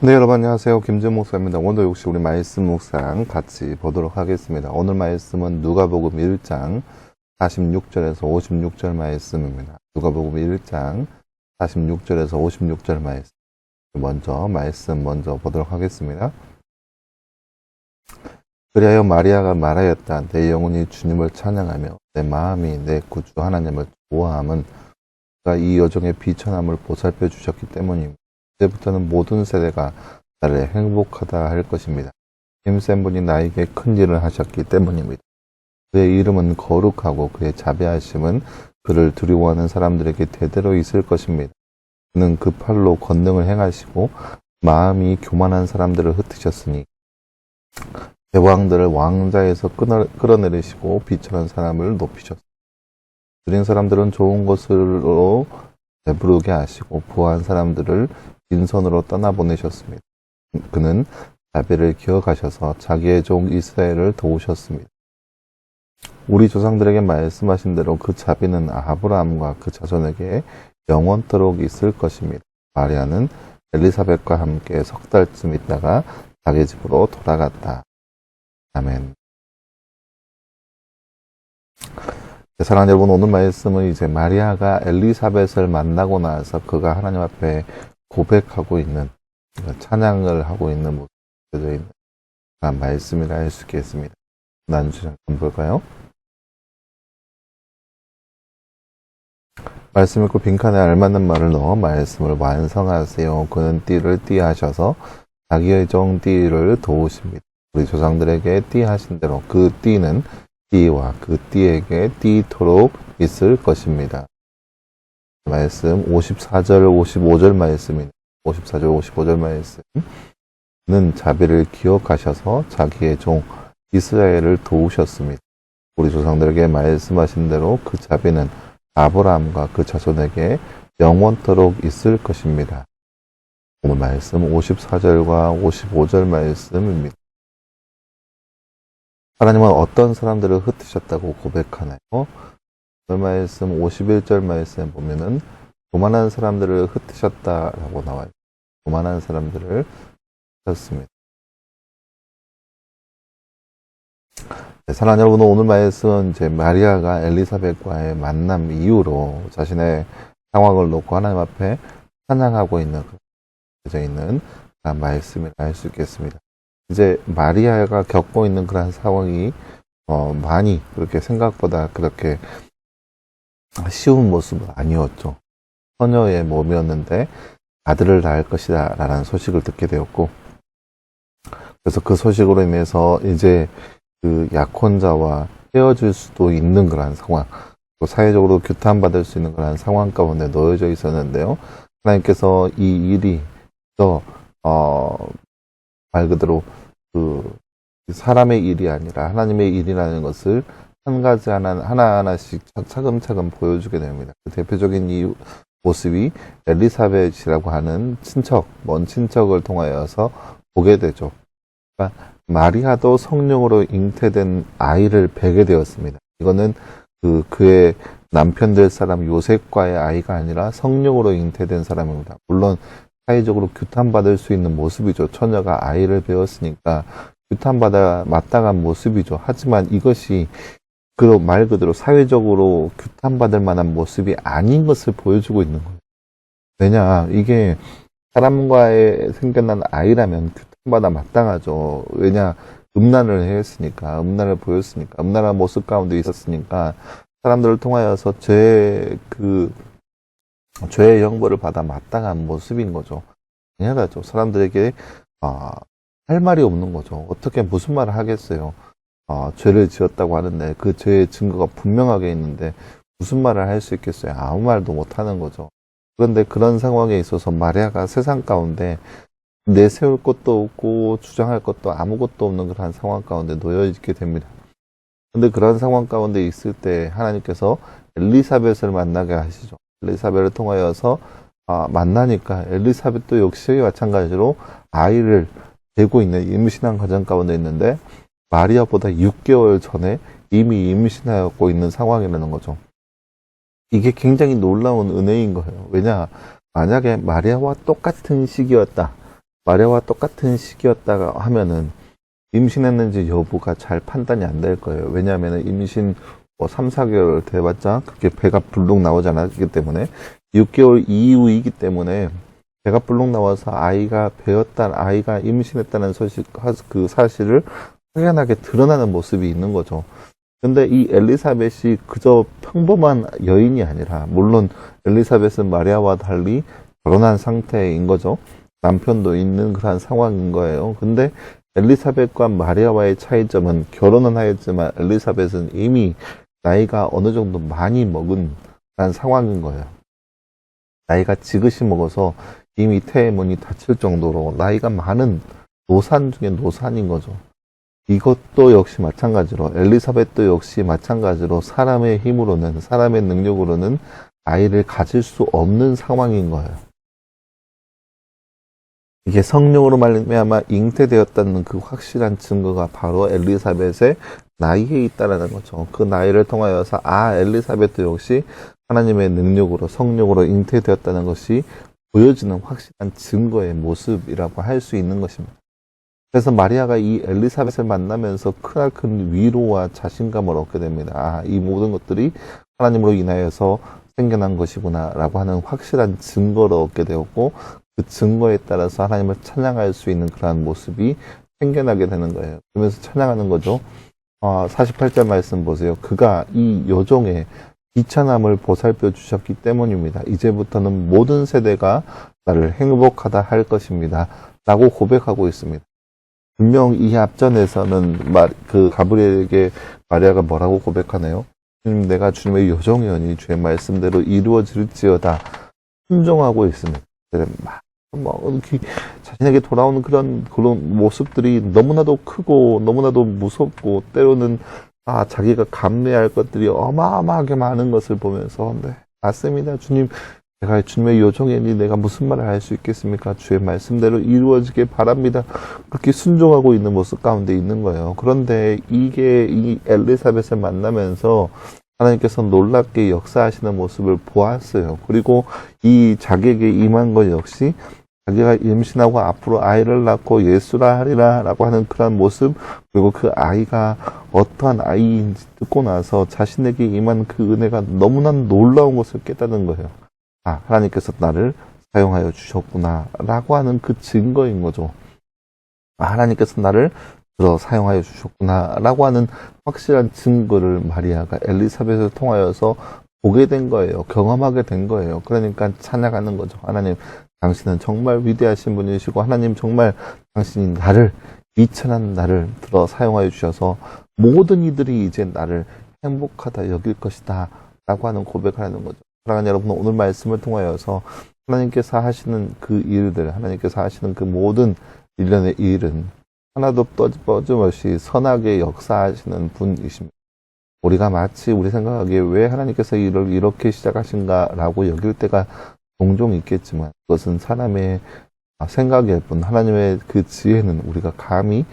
네, 여러분 안녕하세요. 김준 목사입니다. 오늘 역시 우리 말씀 묵상 같이 보도록 하겠습니다. 오늘 말씀은 누가복음 1장 46절에서 56절 말씀입니다. 누가복음 1장 46절에서 56절 말씀. 말씀 먼저 보도록 하겠습니다. 그리하여 마리아가 말하였다. 내 영혼이 주님을 찬양하며 내 마음이 내 구주 하나님을 좋아함은 그가 이 여종의 비천함을 보살펴 주셨기 때문입니다. 이제부터는 모든 세대가 나를 행복하다 할 것입니다. 힘센 분이 나에게 큰 일을 하셨기 때문입니다. 그의 이름은 거룩하고 그의 자비하심은 그를 두려워하는 사람들에게 대대로 있을 것입니다. 그는 그 팔로 권능을 행하시고 마음이 교만한 사람들을 흩으셨으니 대왕들을 왕자에서 끌어내리시고 비천한 사람을 높이셨습니다. 느린 사람들은 좋은 것으로 배부르게 하시고 부한 사람들을 빈손으로 떠나보내셨습니다. 그는 자비를 기억하셔서 자기의 종 이스라엘을 도우셨습니다. 우리 조상들에게 말씀하신 대로 그 자비는 아브라함과 그 자손에게 영원토록 있을 것입니다. 마리아는 엘리사벳과 함께 석 달쯤 있다가 자기 집으로 돌아갔다. 아멘. 사랑하는 여러분, 오늘 말씀은 이제 마리아가 엘리사벳을 만나고 나서 그가 하나님 앞에 고백하고 있는, 찬양을 하고 있는 모습이 되어 있는 그런 말씀이라 할 수 있겠습니다. 나누시장 한번 볼까요? 말씀 읽고 빈칸에 알맞는 말을 넣어 말씀을 완성하세요. 그는 띠를 띠하셔서 자기의 종 띠를 도우십니다. 우리 조상들에게 띠하신 대로 그 띠는 띠와 그 띠에게 띠토록 있을 것입니다. 말씀 54절 55절 말씀입니다. 54절 55절 말씀은 자비를 기억하셔서 자기의 종 이스라엘을 도우셨습니다. 우리 조상들에게 말씀하신 대로 그 자비는 아브라함과 그 자손에게 영원토록 있을 것입니다. 오늘 말씀 54절과 55절 말씀입니다. 하나님은 어떤 사람들을 흩으셨다고 고백하나요? 오늘 말씀 51절 말씀 보면은 교만한 사람들을 흩으셨다라고 나와요. 교만한 사람들을 흩으셨습니다. 네, 사랑하는 여러분, 오늘 말씀은 이제 마리아가 엘리사벳과의 만남 이후로 자신의 상황을 놓고 하나님 앞에 찬양하고 있는 그런 말씀이라 할 수 있겠습니다. 이제 마리아가 겪고 있는 그런 상황이 많이 그렇게 생각보다 그렇게 쉬운 모습은 아니었죠. 처녀의 몸이었는데 아들을 낳을 것이다 라는 소식을 듣게 되었고, 그래서 그 소식으로 인해서 이제 그 약혼자와 헤어질 수도 있는 그런 상황, 또 사회적으로 규탄받을 수 있는 그런 상황 가운데 놓여져 있었는데요. 하나님께서 이 일이 말 그대로 그 사람의 일이 아니라 하나님의 일이라는 것을 한 가지 하나하나씩 차근차근 보여주게 됩니다. 그 대표적인 이 모습이 엘리사벳이라고 하는 먼 친척을 통하여서 보게 되죠. 그러니까 마리아도 성령으로 잉태된 아이를 뵈게 되었습니다. 이거는 그의 남편 될 사람 요셉과의 아이가 아니라 성령으로 잉태된 사람입니다. 물론 사회적으로 규탄받을 수 있는 모습이죠. 처녀가 아이를 배웠으니까 규탄받아 마땅한 모습이죠. 하지만 이것이 말 그대로 사회적으로 규탄받을 만한 모습이 아닌 것을 보여주고 있는 거예요. 왜냐, 이게 사람과의 생겨난 아이라면 규탄받아 마땅하죠. 왜냐, 음란을 보였으니까, 음란한 모습 가운데 있었으니까, 사람들을 통하여서 죄의 형벌을 받아 마땅한 모습인 거죠. 당연하죠. 사람들에게 할 말이 없는 거죠. 어떻게 무슨 말을 하겠어요. 죄를 지었다고 하는데 그 죄의 증거가 분명하게 있는데 무슨 말을 할 수 있겠어요. 아무 말도 못 하는 거죠. 그런데 그런 상황에 있어서 마리아가 세상 가운데 내세울 것도 없고 주장할 것도 아무것도 없는 그런 상황 가운데 놓여 있게 됩니다. 그런데 그런 상황 가운데 있을 때 하나님께서 엘리사벳을 만나게 하시죠. 엘리사벳을 통하여서 만나니까 엘리사벳도 역시 마찬가지로 아이를 데리고 있는 임신한 과정 가운데 있는데 마리아보다 6개월 전에 이미 임신하고 있는 상황이라는 거죠. 이게 굉장히 놀라운 은혜인 거예요. 왜냐, 만약에 마리아와 똑같은 시기였다. 마리아와 똑같은 시기였다가 하면은 임신했는지 여부가 잘 판단이 안 될 거예요. 왜냐하면 임신 3, 4개월 돼봤자 그렇게 배가 불룩 나오지 않았기 때문에 6개월 이후이기 때문에 배가 불룩 나와서 아이가 임신했다는 그 사실을 확연하게 드러나는 모습이 있는 거죠. 근데 이 엘리사벳이 그저 평범한 여인이 아니라, 물론 엘리사벳은 마리아와 달리 결혼한 상태인 거죠. 남편도 있는 그런 상황인 거예요. 근데 엘리사벳과 마리아와의 차이점은, 결혼은 하였지만 엘리사벳은 이미 나이가 어느 정도 많이 먹은 그런 상황인 거예요. 나이가 지긋이 먹어서 이미 태의 문이 닫힐 정도로 나이가 많은 노산 중에 노산인 거죠. 이것도 역시 마찬가지로, 엘리사벳도 역시 마찬가지로 사람의 힘으로는, 사람의 능력으로는 아이를 가질 수 없는 상황인 거예요. 이게 성령으로 말미암아 잉태되었다는 그 확실한 증거가 바로 엘리사벳의 나이에 있다라는 거죠. 그 나이를 통하여서 엘리사벳도 역시 하나님의 능력으로, 성령으로 잉태되었다는 것이 보여지는 확실한 증거의 모습이라고 할 수 있는 것입니다. 그래서 마리아가 이 엘리사벳을 만나면서 크나큰 위로와 자신감을 얻게 됩니다. 이 모든 것들이 하나님으로 인하여서 생겨난 것이구나 라고 하는 확실한 증거를 얻게 되었고, 그 증거에 따라서 하나님을 찬양할 수 있는 그러한 모습이 생겨나게 되는 거예요. 그러면서 찬양하는 거죠. 48절 말씀 보세요. 그가 이 여종의 비천함을 보살펴 주셨기 때문입니다. 이제부터는 모든 세대가 나를 행복하다 할 것입니다. 라고 고백하고 있습니다. 분명 이 앞전에서는 그 가브리엘에게 마리아가 뭐라고 고백하네요. 주님, 내가 주님의 여종이오니 주의 말씀대로 이루어질지어다. 순종하고 있습니다. 이렇게 자신에게 돌아오는 그런 모습들이 너무나도 크고 너무나도 무섭고, 때로는 자기가 감내할 것들이 어마어마하게 많은 것을 보면서, 네, 맞습니다. 주님, 내가 주님의 요청이니 내가 무슨 말을 할 수 있겠습니까? 주의 말씀대로 이루어지길 바랍니다. 그렇게 순종하고 있는 모습 가운데 있는 거예요. 그런데 이게 이 엘리사벳을 만나면서 하나님께서 놀랍게 역사하시는 모습을 보았어요. 그리고 이 자기에게 임한 것 역시 자기가 임신하고 앞으로 아이를 낳고 예수라 하리라 라고 하는 그런 모습, 그리고 그 아이가 어떠한 아이인지 듣고 나서 자신에게 임한 그 은혜가 너무나 놀라운 것을 깨닫는 거예요. 하나님께서 나를 사용하여 주셨구나 라고 하는 그 증거인 거죠. 하나님께서 나를 사용하여 주셨구나 라고 하는 확실한 증거를 마리아가 엘리사벳을 통하여서 보게 된 거예요. 경험하게 된 거예요. 그러니까 찬양하는 거죠. 하나님, 당신은 정말 위대하신 분이시고, 하나님 정말 당신이 미천한 나를 사용하여 주셔서 모든 이들이 이제 나를 행복하다 여길 것이다 라고 하는 고백을 하는 거죠. 사랑하는 여러분, 오늘 말씀을 통하여서 하나님께서 하시는 그 일들, 하나님께서 하시는 그 모든 일련의 일은 하나도 빠짐없이 선하게 역사하시는 분이십니다. 우리가 마치 우리 생각하기에 왜 하나님께서 일을 이렇게 시작하신가라고 여길 때가 종종 있겠지만, 그것은 사람의 생각일 뿐, 하나님의 그 지혜는 우리가 감히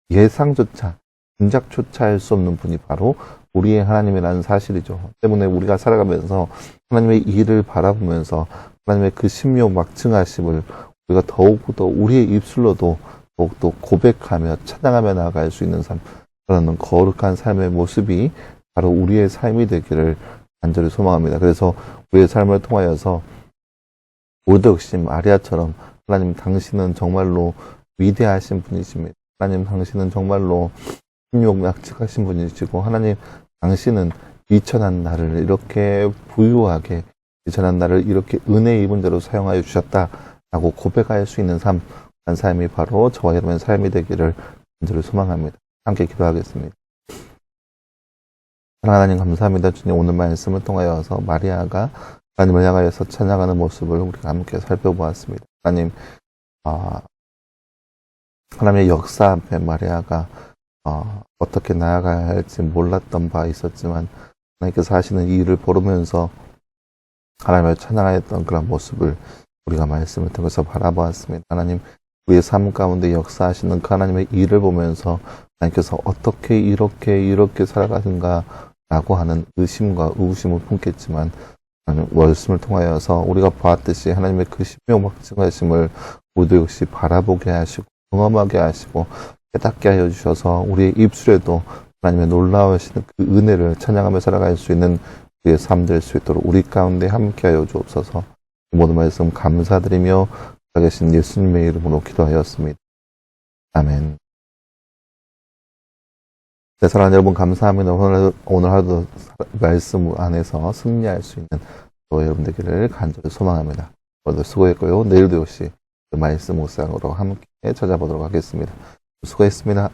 예상조차, 짐작조차 할 수 없는 분이 바로 우리의 하나님이라는 사실이죠. 때문에 우리가 살아가면서 하나님의 일을 바라보면서 하나님의 그 신묘막증하심을 우리가 더욱더 우리의 입술로도 더욱더 고백하며 찬양하며 나아갈 수 있는 삶, 그런 거룩한 삶의 모습이 바로 우리의 삶이 되기를 간절히 소망합니다. 그래서 우리의 삶을 통하여서 우리도 역시 마리아처럼, 하나님 당신은 정말로 위대하신 분이십니다. 하나님 당신은 정말로 신묘막측하신 분이시고, 하나님 당신은 미천한 나를 이렇게 부유하게, 미천한 나를 이렇게 은혜 입은 자로 사용하여 주셨다라고 고백할 수 있는 삶이 바로 저와 여러분의 삶이 되기를 간절히 소망합니다. 함께 기도하겠습니다. 하나님 감사합니다. 주님, 오늘 말씀을 통하여서 마리아가 하나님을 향하여서 찬양하는 모습을 우리가 함께 살펴보았습니다. 하나님, 하나님의 역사 앞에 마리아가 어떻게 나아가야 할지 몰랐던 바 있었지만, 하나님께서 하시는 이 일을 보면서 하나님을 찬양하였던 그런 모습을 우리가 말씀을 통해서 바라보았습니다. 하나님, 우리의 삶 가운데 역사하시는 그 하나님의 일을 보면서 하나님께서 어떻게 이렇게 살아가는가 라고 하는 의심과 의구심을 품겠지만, 말씀을 통하여서 우리가 보았듯이 하나님의 그 신명확증하심을 우리도 역시 바라보게 하시고 경험하게 하시고 깨닫게 하여 주셔서 우리의 입술에도 하나님의 놀라우신 그 은혜를 찬양하며 살아갈 수 있는 우리의 삶 될 수 있도록 우리 가운데 함께 하여 주옵소서. 모든 말씀 감사드리며 살아계신 예수님의 이름으로 기도하였습니다. 아멘. 네, 사랑하는 여러분 감사합니다. 오늘 하루도 말씀 안에서 승리할 수 있는 또 여러분 되기를 간절히 소망합니다. 오늘도 수고했고요. 내일도 역시 그 말씀 묵상으로 함께 찾아보도록 하겠습니다. 수고했습니다.